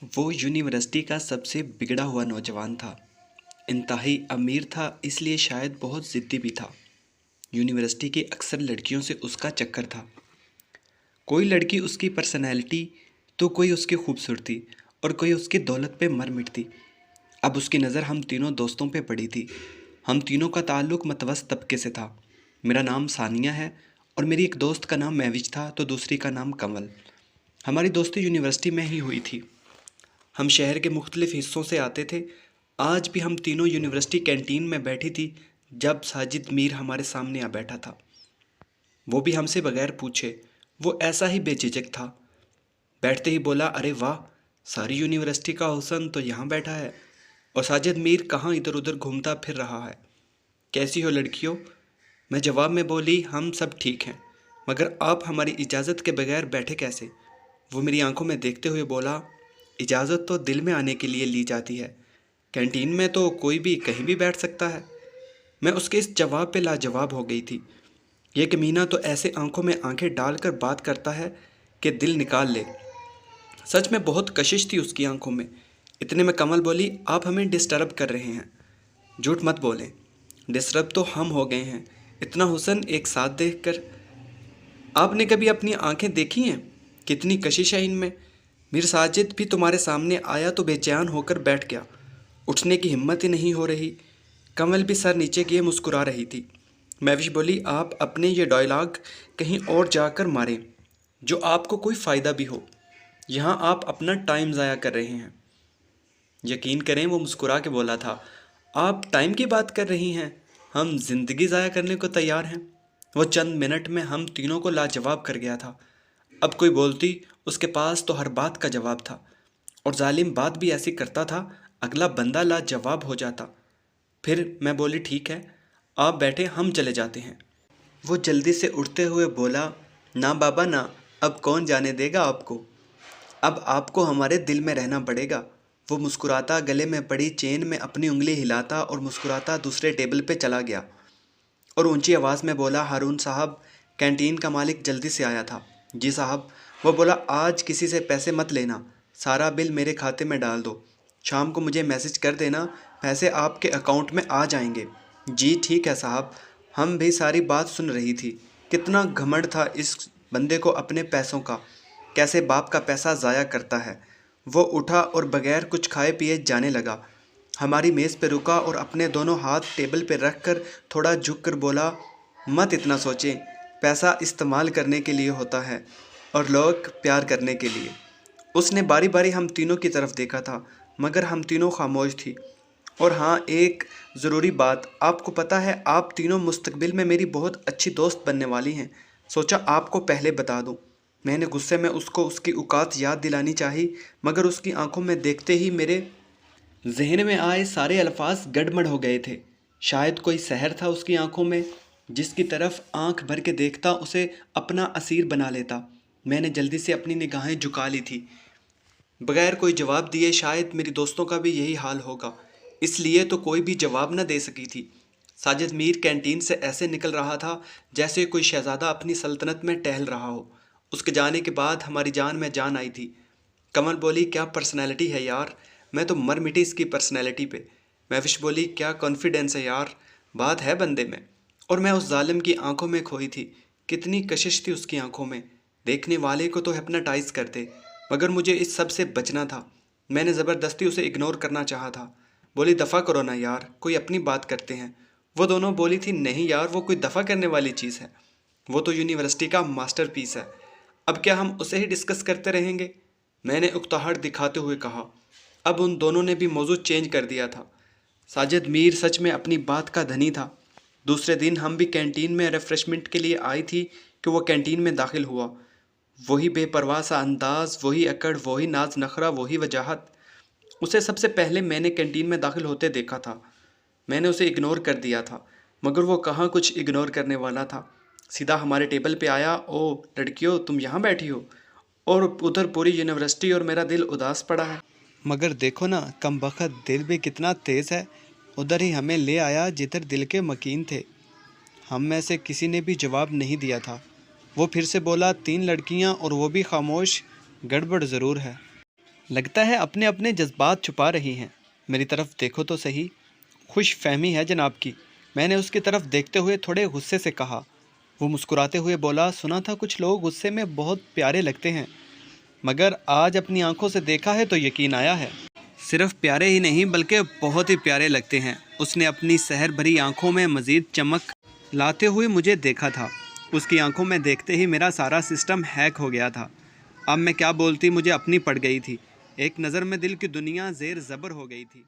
वो यूनिवर्सिटी का सबसे बिगड़ा हुआ नौजवान था। इंतहाई अमीर था, इसलिए शायद बहुत ज़िद्दी भी था। यूनिवर्सिटी की अक्सर लड़कियों से उसका चक्कर था। कोई लड़की उसकी पर्सनैलिटी, तो कोई उसकी खूबसूरती और कोई उसकी दौलत पे मर मिटती। अब उसकी नज़र हम तीनों दोस्तों पे पड़ी थी। हम तीनों का ताल्लुक़ मतवस्त तबके से था। मेरा नाम सानिया है और मेरी एक दोस्त का नाम महविज था, तो दूसरी का नाम कमल। हमारी दोस्ती यूनिवर्सिटी में ही हुई थी। हम शहर के मुख्तलिफ हिस्सों से आते थे। आज भी हम तीनों यूनिवर्सिटी कैंटीन में बैठी थी जब साजिद मीर हमारे सामने आ बैठा था। वो भी हमसे बगैर पूछे, वो ऐसा ही बेझिझक था। बैठते ही बोला, अरे वाह, सारी यूनिवर्सिटी का हुसन तो यहाँ बैठा है और साजिद मीर कहाँ इधर उधर घूमता फिर रहा है। कैसी हो लड़कियों? मैं जवाब में बोली, हम सब ठीक हैं, मगर आप हमारी इजाज़त के बगैर बैठे कैसे? वो मेरी आंखों में देखते हुए बोला, इजाज़त तो दिल में आने के लिए ली जाती है, कैंटीन में तो कोई भी कहीं भी बैठ सकता है। मैं उसके इस जवाब पे लाजवाब हो गई थी। ये कमीना तो ऐसे आंखों में आंखें डालकर बात करता है कि दिल निकाल ले। सच में बहुत कशिश थी उसकी आंखों में। इतने में कमल बोली, आप हमें डिस्टर्ब कर रहे हैं। झूठ मत बोलें, डिस्टर्ब तो हम हो गए हैं, इतना हुस्न एक साथ देखकर। आपने कभी अपनी आंखें देखी हैं? कितनी कशिश है इनमें। मीर साजिद भी तुम्हारे सामने आया तो बेचैन होकर बैठ गया, उठने की हिम्मत ही नहीं हो रही। कमल भी सर नीचे किए मुस्कुरा रही थी। महविश बोली, आप अपने ये डायलॉग कहीं और जाकर मारें, जो आपको कोई फ़ायदा भी हो। यहाँ आप अपना टाइम ज़ाया कर रहे हैं। यकीन करें, वो मुस्कुरा के बोला था, आप टाइम की बात कर रही हैं, हम ज़िंदगी ज़ाया करने को तैयार हैं। वो चंद मिनट में हम तीनों को लाजवाब कर गया था। अब कोई बोलती, उसके पास तो हर बात का जवाब था, और जालिम बात भी ऐसी करता था, अगला बंदा लाजवाब हो जाता। फिर मैं बोली, ठीक है, आप बैठे, हम चले जाते हैं। वो जल्दी से उठते हुए बोला, ना बाबा ना, अब कौन जाने देगा आपको, अब आपको हमारे दिल में रहना पड़ेगा। वो मुस्कुराता गले में पड़ी चेन में अपनी उंगली हिलाता और मुस्कुराता दूसरे टेबल पे चला गया और ऊंची आवाज़ में बोला, हारून साहब, कैंटीन का मालिक जल्दी से आया था। जी साहब। वो बोला, आज किसी से पैसे मत लेना, सारा बिल मेरे खाते में डाल दो, शाम को मुझे मैसेज कर देना, पैसे आपके अकाउंट में आ जाएंगे। जी ठीक है साहब। हम भी सारी बात सुन रही थी। कितना घमंड था इस बंदे को अपने पैसों का, कैसे बाप का पैसा ज़ाया करता है। वो उठा और बगैर कुछ खाए पिए जाने लगा। हमारी मेज़ पे रुका और अपने दोनों हाथ टेबल पे रख कर थोड़ा झुक कर बोला, मत इतना सोचें, पैसा इस्तेमाल करने के लिए होता है और लोग प्यार करने के लिए। उसने बारी बारी हम तीनों की तरफ देखा था, मगर हम तीनों खामोश थी। और हाँ, एक ज़रूरी बात, आपको पता है, आप तीनों मुस्तकबिल में मेरी बहुत अच्छी दोस्त बनने वाली हैं, सोचा आपको पहले बता दूं। मैंने गुस्से में उसको उसकी औकात याद दिलानी चाही, मगर उसकी आंखों में देखते ही मेरे जहन में आए सारे अल्फाज गड़बड़ हो गए थे। शायद कोई सहर था उसकी आंखों में, जिसकी तरफ आंख भर के देखता उसे अपना असीर बना लेता। मैंने जल्दी से अपनी निगाहें झुका ली थी। बगैर कोई जवाब दिए शायद मेरी दोस्तों का भी यही हाल होगा, इसलिए तो कोई भी जवाब न दे सकी थी। साजिद मीर कैंटीन से ऐसे निकल रहा था जैसे कोई शहज़ादा अपनी सल्तनत में टहल रहा हो। उसके जाने के बाद हमारी जान में जान आई थी। कमल बोली, क्या पर्सनैलिटी है यार, मैं तो मर मिटी इसकी पर्सनैलिटी पे। महविश बोली, क्या कॉन्फिडेंस है यार, बात है बंदे में। और मैं उस जालिम की आंखों में खोई थी। कितनी कशिश थी उसकी आंखों में, देखने वाले को तो हिप्नोटाइज करते, मगर मुझे इस सब से बचना था। मैंने ज़बरदस्ती उसे इग्नोर करना चाहा था। बोली, दफ़ा करो ना यार, कोई अपनी बात करते हैं। वो दोनों बोली थी, नहीं यार, वो कोई दफ़ा करने वाली चीज़ है, वो तो यूनिवर्सिटी का मास्टरपीस है, अब क्या हम उसे ही डिस्कस करते रहेंगे। मैंने उकताहट दिखाते हुए कहा। अब उन दोनों ने भी मौजू चेंज कर दिया था। साजिद मीर सच में अपनी बात का धनी था। दूसरे दिन हम भी कैंटीन में रिफ़्रेशमेंट के लिए आई थी कि वो कैंटीन में दाखिल हुआ। वही बेपरवाह सा अंदाज़, वही अकड़, वही नाज नखरा, वही वजाहत। उसे सबसे पहले मैंने कैंटीन में दाखिल होते देखा था। मैंने उसे इग्नोर कर दिया था, मगर वो कहाँ कुछ इग्नोर करने वाला था। सीधा हमारे टेबल पे आया, ओ लड़कियों, तुम यहाँ बैठी हो, और उधर पूरी यूनिवर्सिटी और मेरा दिल उदास पड़ा है। मगर देखो ना, कमबख्त दिल भी कितना तेज़ है, उधर ही हमें ले आया जिधर दिल के मकीन थे। हम में से किसी ने भी जवाब नहीं दिया था। वो फिर से बोला, 3 लड़कियां और वो भी खामोश, गड़बड़ ज़रूर है। لگتا ہے اپنے اپنے جذبات چھپا رہی ہیں، میری طرف دیکھو تو صحیح۔ خوش فہمی ہے جناب کی، میں نے اس کی طرف دیکھتے ہوئے تھوڑے غصے سے کہا۔ وہ مسکراتے ہوئے بولا، سنا تھا کچھ لوگ غصے میں بہت پیارے لگتے ہیں، مگر آج اپنی آنکھوں سے دیکھا ہے تو یقین آیا ہے۔ صرف پیارے ہی نہیں بلکہ بہت ہی پیارے لگتے ہیں۔ اس نے اپنی سحر بھری آنکھوں میں مزید چمک لاتے ہوئے مجھے دیکھا تھا۔ اس کی آنکھوں میں دیکھتے ہی میرا سارا سسٹم ہیک ہو گیا تھا۔ اب میں کیا بولتی مجھے اپنی پڑ گئی تھی۔ ایک نظر میں دل کی دنیا زیر زبر ہو گئی تھی۔